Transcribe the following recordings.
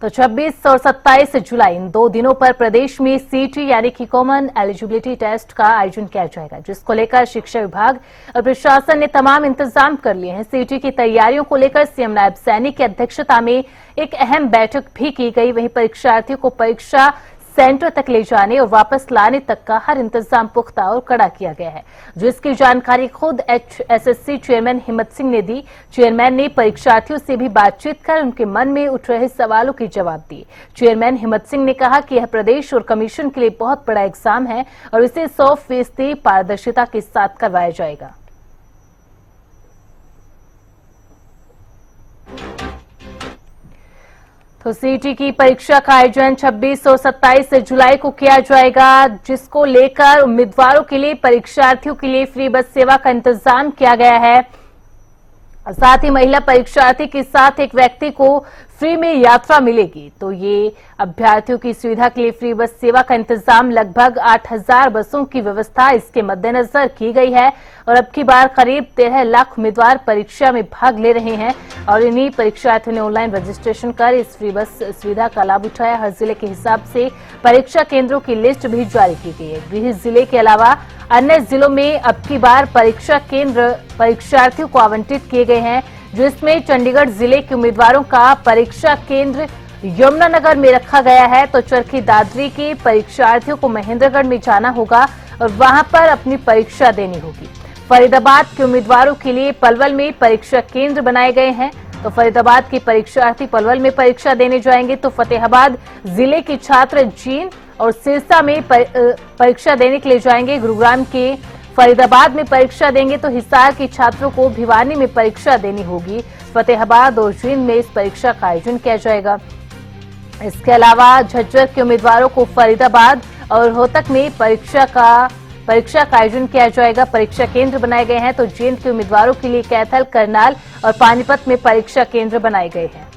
तो 26 और 27 जुलाई इन 2 दिनों पर प्रदेश में सीटी यानी कि कॉमन एलिजिबिलिटी टेस्ट का आयोजन किया जाएगा, जिसको लेकर शिक्षा विभाग और प्रशासन ने तमाम इंतजाम कर लिए हैं। सीटी की तैयारियों को लेकर सीएम नायब सैनी की अध्यक्षता में एक अहम बैठक भी की गई। वहीं परीक्षार्थियों को परीक्षा सेंटर तक ले जाने और वापस लाने तक का हर इंतजाम पुख्ता और कड़ा किया गया है, जिसकी जानकारी खुद HSSC चेयरमैन हिम्मत सिंह ने दी। चेयरमैन ने परीक्षार्थियों से भी बातचीत कर उनके मन में उठ रहे सवालों के जवाब दिए। चेयरमैन हिम्मत सिंह ने कहा कि यह प्रदेश और कमीशन के लिए बहुत बड़ा एग्जाम है और इसे 100% पारदर्शिता के साथ करवाया जाएगा। तो सीटी की परीक्षा का आयोजन 26 और 27 जुलाई को किया जाएगा, जिसको लेकर उम्मीदवारों के लिए, परीक्षार्थियों के लिए फ्री बस सेवा का इंतजाम किया गया है। साथ ही महिला परीक्षार्थी के साथ एक व्यक्ति को फ्री में यात्रा मिलेगी। तो ये अभ्यर्थियों की सुविधा के लिए फ्री बस सेवा का इंतजाम, लगभग 8000 बसों की व्यवस्था इसके मद्देनजर की गई है। और अब की बार करीब 13 लाख उम्मीदवार परीक्षा में भाग ले रहे हैं और इन्हीं परीक्षार्थियों ने ऑनलाइन रजिस्ट्रेशन कर इस फ्री बस सुविधा का लाभ उठाया। हर जिले के हिसाब से परीक्षा केंद्रों की लिस्ट भी जारी की गई है। गृह जिले के अलावा अन्य जिलों में अब की बार परीक्षा केंद्र परीक्षार्थियों को आवंटित किए गए हैं, जिसमें चंडीगढ़ जिले के उम्मीदवारों का परीक्षा केंद्र यमुनानगर में रखा गया है। तो चरखी दादरी के परीक्षार्थियों को महेंद्रगढ़ में जाना होगा और वहां पर अपनी परीक्षा देनी होगी। फरीदाबाद के उम्मीदवारों के लिए पलवल में परीक्षा केंद्र बनाए गए हैं। तो फरीदाबाद के परीक्षार्थी पलवल में परीक्षा देने जाएंगे। तो फतेहाबाद जिले के छात्र जींद और सिरसा में परीक्षा देने के लिए जाएंगे। गुरुग्राम के फरीदाबाद में परीक्षा देंगे। तो हिसार के छात्रों को भिवानी में परीक्षा देनी होगी। फतेहाबाद और जींद में इस परीक्षा का आयोजन किया जाएगा। इसके अलावा झज्जर के उम्मीदवारों को फरीदाबाद और रोहतक में परीक्षा का आयोजन किया जाएगा। परीक्षा केंद्र बनाए गए हैं। तो जींद के उम्मीदवारों के लिए कैथल, करनाल और पानीपत में परीक्षा केंद्र बनाए गए हैं।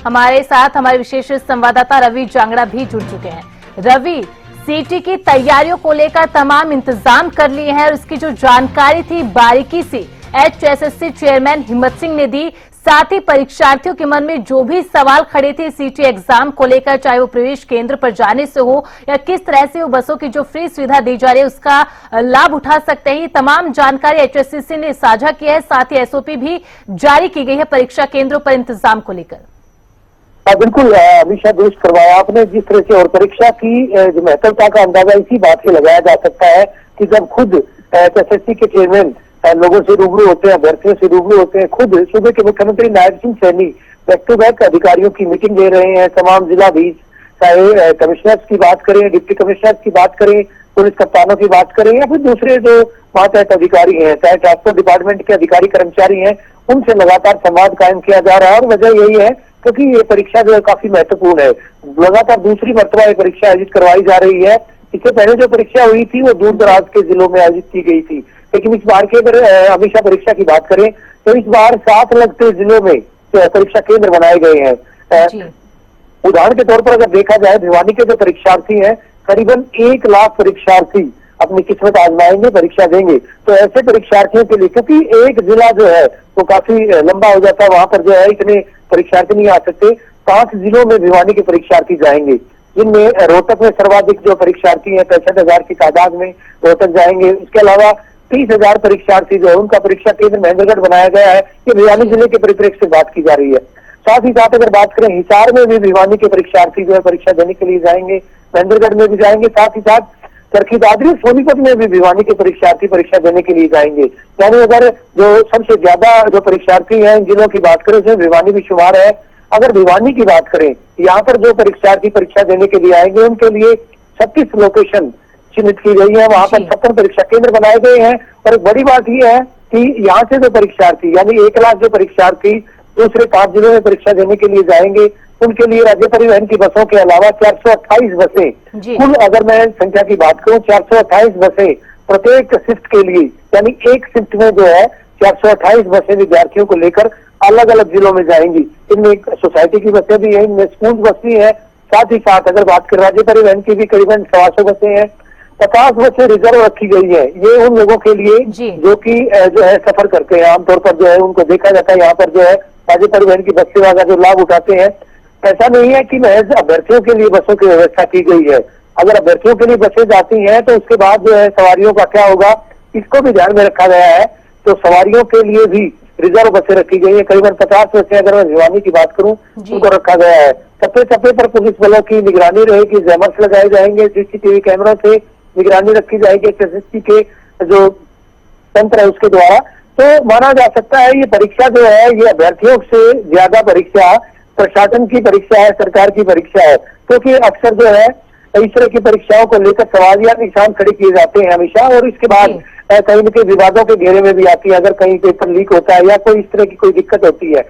हमारे साथ हमारे विशेष संवाददाता रवि जांगड़ा भी जुड़ चुके हैं। रवि, सीटी की तैयारियों को लेकर तमाम इंतजाम कर लिए हैं और इसकी जो जानकारी थी बारीकी से HSSC चेयरमैन हिम्मत सिंह ने दी। साथ ही परीक्षार्थियों के मन में जो भी सवाल खड़े थे सीटी एग्जाम को लेकर, चाहे वो प्रवेश केंद्र पर जाने से हो या किस तरह से वो बसों की जो फ्री सुविधा दी जा रही है उसका लाभ उठा सकते हैं, ये तमाम जानकारी HSSC ने साझा की है। साथ ही SOP भी जारी की गई है परीक्षा केंद्रों पर इंतजाम को लेकर। बिल्कुल अभिषा दुरुस्त करवाया आपने। जिस तरह से और परीक्षा की जो महत्वता का अंदाजा इसी बात से लगाया जा सकता है कि जब खुद HSSC के चेयरमैन लोगों से रूबरू होते हैं, अभ्यर्थियों से रूबरू होते हैं, खुद सूबे के मुख्यमंत्री Nayab Singh Saini back to back अधिकारियों की मीटिंग ले रहे हैं। तमाम जिलाधीश, चाहे कमिश्नर्स की बात करें, डिप्टी कमिश्नर्स की बात करें, पुलिस कप्तानों की बात करें या फिर दूसरे जो मातहत अधिकारी हैं, चाहे ट्रांसपोर्ट डिपार्टमेंट के अधिकारी कर्मचारी हैं, उनसे लगातार संवाद कायम किया जा रहा है। और वजह यही है क्योंकि ये परीक्षा जो है काफी महत्वपूर्ण है। लगातार दूसरी मर्तबा ये परीक्षा आयोजित करवाई जा रही है। इससे पहले जो परीक्षा हुई थी वो दूर दराज के जिलों में आयोजित की गई थी, लेकिन इस बार के अगर हमेशा परीक्षा की बात करें तो इस बार 7 लगते जिलों में परीक्षा केंद्र बनाए गए हैं। उदाहरण के तौर पर अगर देखा जाए, भिवानी के जो परीक्षार्थी हैं, करीबन 1 लाख परीक्षार्थी अपनी किस्मत आजमाएंगे, परीक्षा देंगे। तो ऐसे परीक्षार्थियों के लिए, क्योंकि एक जिला जो है वो काफी लंबा हो जाता है, वहां पर जो है इतने परीक्षार्थी नहीं आ सकते। 5 जिलों में भिवानी के परीक्षार्थी जाएंगे, जिनमें रोहतक में सर्वाधिक जो परीक्षार्थी हैं 65,000 की तादाद में रोहतक जाएंगे। इसके अलावा 30,000 परीक्षार्थी जो है उनका परीक्षा केंद्र महेंद्रगढ़ बनाया गया है। ये भिवानी जिले के परिप्रेक्ष्य से बात की जा रही है। साथ ही साथ अगर बात करें, हिसार में भी भिवानी के परीक्षार्थी जो है परीक्षा देने के लिए जाएंगे, महेंद्रगढ़ में भी जाएंगे। साथ ही साथ चरखी दादरी, सोनीपत में भी भिवानी के परीक्षार्थी परीक्षा देने के लिए जाएंगे। यानी अगर जो सबसे ज्यादा जो परीक्षार्थी हैं इन जिलों की बात करें, उसमें भिवानी भी शुमार है। अगर भिवानी की बात करें, यहाँ पर जो परीक्षार्थी परीक्षा देने के लिए आएंगे उनके लिए 36 लोकेशन चिन्हित की गई है। वहां पर 56 परीक्षा केंद्र बनाए गए हैं। और एक बड़ी बात यह है कि यहाँ से जो परीक्षार्थी, यानी 1 लाख जो परीक्षार्थी दूसरे 5 जिलों में परीक्षा देने के लिए जाएंगे, उनके लिए राज्य परिवहन की बसों के अलावा 428 बसें, कुल अगर मैं संख्या की बात करूं 428 बसें प्रत्येक शिफ्ट के लिए, यानी एक शिफ्ट में जो है 428 बसें विद्यार्थियों को लेकर अलग अलग जिलों में जाएंगी। इनमें सोसाइटी की बसें भी है, इनमें स्कूल बस भी है। साथ ही साथ अगर बात करें राज्य परिवहन की भी करीबन 125 बसें हैं। 50 बसें रिजर्व रखी गई है। ये उन लोगों के लिए जी। जो कि जो है सफर करते हैं, आमतौर पर जो है उनको देखा जाता है यहाँ पर जो है राज्य परिवहन की बस सेवा का जो लाभ उठाते हैं। ऐसा नहीं है कि महज अभ्यर्थियों के लिए बसों की व्यवस्था की गई है। अगर अभ्यर्थियों के लिए बसें जाती हैं तो उसके बाद जो है सवारियों का क्या होगा, इसको भी ध्यान में रखा गया है। तो सवारियों के लिए भी रिजर्व बसें रखी गई है, करीबन 50 बसें अगर मैं भिवानी की बात करूं जी। उनको रखा गया है। चप्पे चप्पे पर पुलिस बलों की निगरानी रहेगी, जैमर्स लगाए जाएंगे, सीसीटीवी कैमरों से निगरानी रखी जाएगी, एसएससी के जो तंत्र है उसके द्वारा। तो माना जा सकता है ये परीक्षा जो है ये अभ्यर्थियों से ज्यादा परीक्षा प्रशासन की परीक्षा है, सरकार की परीक्षा है। क्योंकि अक्सर जो है इस तरह की परीक्षाओं को लेकर सवाल या निशान खड़े किए जाते हैं हमेशा, और इसके बाद कहीं न कहीं विवादों के घेरे में भी आती है। अगर कहीं पेपर लीक होता है या कोई इस तरह की कोई दिक्कत होती है,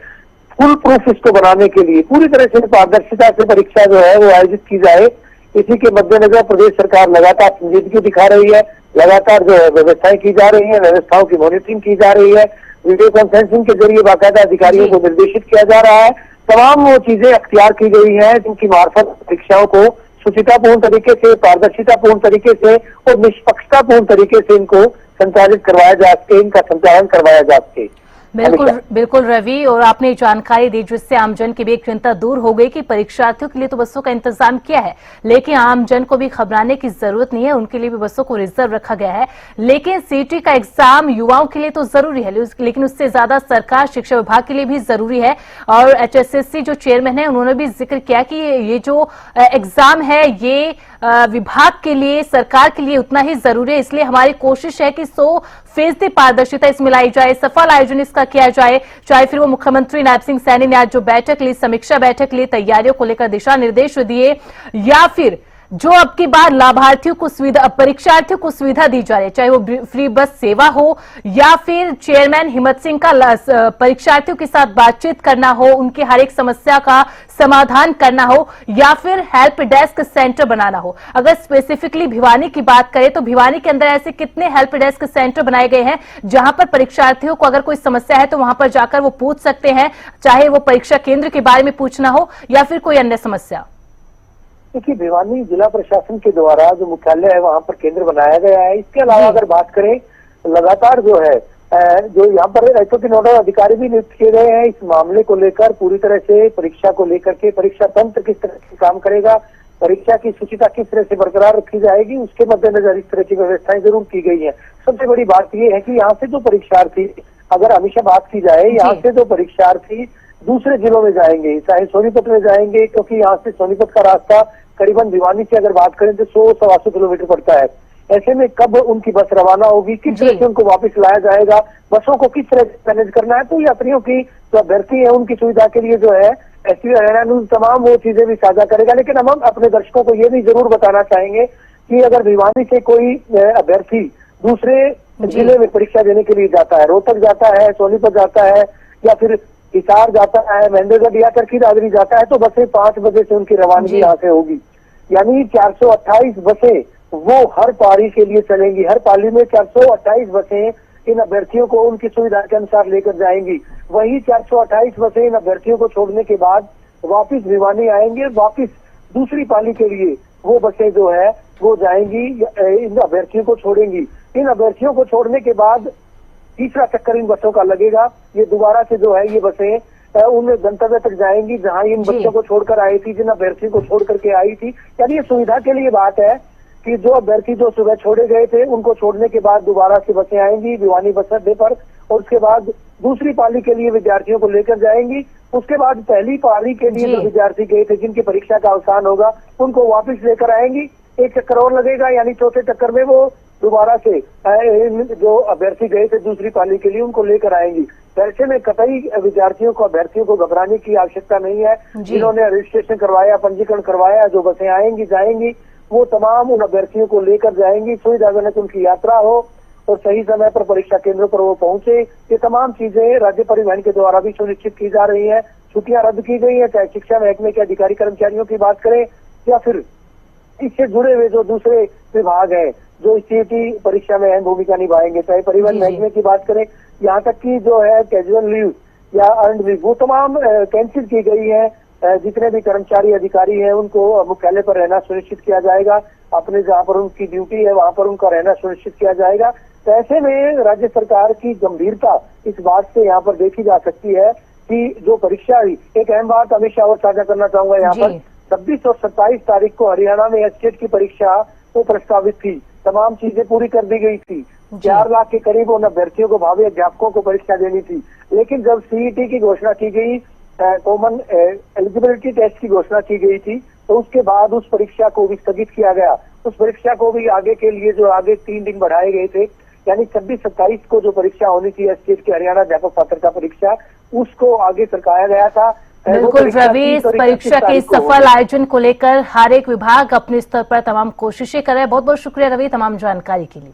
फुल प्रूफ इसको बनाने के लिए पूरी तरह से पारदर्शिता से परीक्षा जो है वो आयोजित की जाए, इसी के मद्देनजर प्रदेश सरकार लगातार संजीदगी दिखा रही है। लगातार जो है व्यवस्थाएं की जा रही है, व्यवस्थाओं की मॉनिटरिंग की जा रही है, वीडियो कॉन्फ्रेंसिंग के जरिए बाकायदा अधिकारियों को निर्देशित किया जा रहा है। तमाम वो चीजें अख्तियार की गई हैं जिनकी मार्फत परीक्षाओं को सुचितापूर्ण तरीके से, पारदर्शितापूर्ण तरीके से और निष्पक्षतापूर्ण तरीके से इनको संचालित करवाया जा सके, इनका संचालन करवाया जा सके। बिल्कुल बिल्कुल रवि, और आपने जानकारी दी जिससे आमजन की भी एक चिंता दूर हो गई कि परीक्षार्थियों के लिए तो बसों का इंतजाम किया है, लेकिन आमजन को भी घबराने की जरूरत नहीं है, उनके लिए भी बसों को रिजर्व रखा गया है। लेकिन सीटी का एग्जाम युवाओं के लिए तो जरूरी है, लेकिन उससे ज्यादा सरकार शिक्षा विभाग के लिए भी जरूरी है। और एचएसएससी जो चेयरमैन है उन्होंने भी जिक्र किया कि ये जो एग्जाम है ये विभाग के लिए, सरकार के लिए उतना ही जरूरी है। इसलिए हमारी कोशिश है कि 100% पारदर्शिता इसमें लाई जाए, सफल आयोजन इसका किया जाए। चाहे फिर वो मुख्यमंत्री नायब सिंह सैनी ने आज जो बैठक ली, समीक्षा बैठक ली, तैयारियों को लेकर दिशा निर्देश दिए, या फिर जो अब की बार लाभार्थियों को सुविधा, परीक्षार्थियों को सुविधा दी जा रही है, चाहे वो फ्री बस सेवा हो या फिर चेयरमैन हिम्मत सिंह का परीक्षार्थियों के साथ बातचीत करना हो, उनकी हर एक समस्या का समाधान करना हो, या फिर हेल्प डेस्क सेंटर बनाना हो। अगर स्पेसिफिकली भिवानी की बात करें तो भिवानी के अंदर ऐसे कितने हेल्प डेस्क सेंटर बनाए गए हैं जहां पर परीक्षार्थियों को अगर कोई समस्या है तो वहां पर जाकर वो पूछ सकते हैं, चाहे वो परीक्षा केंद्र के बारे में पूछना हो या फिर कोई अन्य समस्या। देखिए, भिवानी जिला प्रशासन के द्वारा जो मुख्यालय है वहां पर केंद्र बनाया गया है। इसके अलावा अगर बात करें, लगातार जो है जो यहाँ पर रायपुर के नोडल अधिकारी भी नियुक्त किए गए हैं इस मामले को लेकर, पूरी तरह से परीक्षा को लेकर के, परीक्षा तंत्र किस तरह से काम करेगा, परीक्षा की शुचिता किस तरह से बरकरार रखी जाएगी, उसके मद्देनजर इस तरह की व्यवस्थाएं जरूर की गई है। सबसे बड़ी बात यह है कि यहाँ से जो परीक्षार्थी, अगर हमेशा बात की जाए, यहाँ से जो परीक्षार्थी दूसरे जिलों में जाएंगे, चाहे सोनीपत में जाएंगे, क्योंकि यहाँ से सोनीपत का रास्ता करीबन भिवानी से अगर बात करें तो 100-125 किलोमीटर पड़ता है। ऐसे में कब उनकी बस रवाना होगी, किस तरह से उनको वापस लाया जाएगा, बसों को किस तरह से मैनेज करना है, तो यात्रियों की जो अभ्यर्थी है उनकी सुविधा के लिए जो है एसपी हरियाणा न्यूज तमाम वो चीजें भी साझा करेगा। लेकिन हम अपने दर्शकों को ये भी जरूर बताना चाहेंगे कि अगर भिवानी से कोई अभ्यर्थी दूसरे जिले में परीक्षा देने के लिए जाता है, रोहतक जाता है, सोनीपत जाता है, या फिर हिसार जाता है, महेंद्रगढ़ या करखी दादरी जाता है, तो बसें 5 बजे से उनकी रवानगी यहाँ से होगी। यानी 428 बसें वो हर पारी के लिए चलेंगी। हर पाली में 428 बसें इन अभ्यर्थियों को उनकी सुविधा के अनुसार लेकर जाएंगी। वही 428 बसें इन अभ्यर्थियों को छोड़ने के बाद वापिस भिवानी आएंगे, वापिस दूसरी पाली के लिए वो बसें जो है वो जाएंगी, इन अभ्यर्थियों को छोड़ेंगी। इन अभ्यर्थियों को छोड़ने के बाद तीसरा चक्कर इन बसों का लगेगा। ये दोबारा से जो है ये बसें उन गंतव्य तक जाएंगी जहां इन बच्चों को छोड़कर आई थी, जिन अभ्यर्थियों को छोड़ करके आई थी। यानी ये सुविधा के लिए बात है कि जो अभ्यर्थी जो सुबह छोड़े गए थे उनको छोड़ने के बाद दोबारा से बसें आएंगी भिवानी बस अड्डे पर, और उसके बाद दूसरी पाली के लिए विद्यार्थियों को लेकर जाएंगी। उसके बाद पहली पाली के लिए जो विद्यार्थी गए थे, जिनकी परीक्षा का अवसान होगा, उनको वापस लेकर आएंगी। एक चक्कर और लगेगा, यानी चौथे चक्कर में वो दोबारा से जो अभ्यर्थी गए थे दूसरी पाली के लिए उनको लेकर आएंगी। ऐसे में कतई विद्यार्थियों को, अभ्यर्थियों को घबराने की आवश्यकता नहीं है। जिन्होंने रजिस्ट्रेशन करवाया, पंजीकरण करवाया, जो बसें आएंगी जाएंगी, वो तमाम उन अभ्यर्थियों को लेकर जाएंगी। सुविधाजनक उनकी यात्रा हो और सही समय पर परीक्षा केंद्रों पर वो पहुंचे। ये तमाम चीजें राज्य परिवहन के द्वारा भी सुनिश्चित की जा रही है। छुट्टियां रद्द की गई है, चाहे शिक्षा महकमे के अधिकारी कर्मचारियों की बात करें या फिर इससे जुड़े हुए जो दूसरे विभाग हैं जो सीईटी परीक्षा में अहम भूमिका निभाएंगे, चाहे परिवहन महकमे की बात करें, यहाँ तक कि जो है कैजुअल लीव या अर्न्ड लीव वो तमाम कैंसिल की गई है। जितने भी कर्मचारी अधिकारी हैं उनको मुख्यालय पर रहना सुनिश्चित किया जाएगा। अपने जहाँ पर उनकी ड्यूटी है वहाँ पर उनका रहना सुनिश्चित किया जाएगा। तो ऐसे में राज्य सरकार की गंभीरता इस बात से यहाँ पर देखी जा सकती है कि जो परीक्षा हुई, एक अहम बात अमित शाह और साझा करना चाहूंगा यहाँ पर, 26 और 27 तारीख को हरियाणा में एस्टेट की परीक्षा वो प्रस्तावित थी, तमाम चीजें पूरी कर दी गई थी। 4 लाख के करीब उन अभ्यर्थियों को, भावी अध्यापकों को परीक्षा देनी थी। लेकिन जब सीईटी की घोषणा की गई, कॉमन एलिजिबिलिटी टेस्ट की घोषणा की गई थी, तो उसके बाद उस परीक्षा को भी स्थगित किया गया। उस परीक्षा को भी आगे के लिए जो आगे 3 दिन बढ़ाए गए थे, यानी 26-27 को जो परीक्षा होनी थी एस्टेट की हरियाणा अध्यापक पात्रता परीक्षा, उसको आगे सरकाया गया था। बिल्कुल रवि, इस परीक्षा के सफल आयोजन को लेकर हर एक विभाग अपने स्तर पर तमाम कोशिशें कर रहे हैं। बहुत बहुत शुक्रिया रवि तमाम जानकारी के लिए।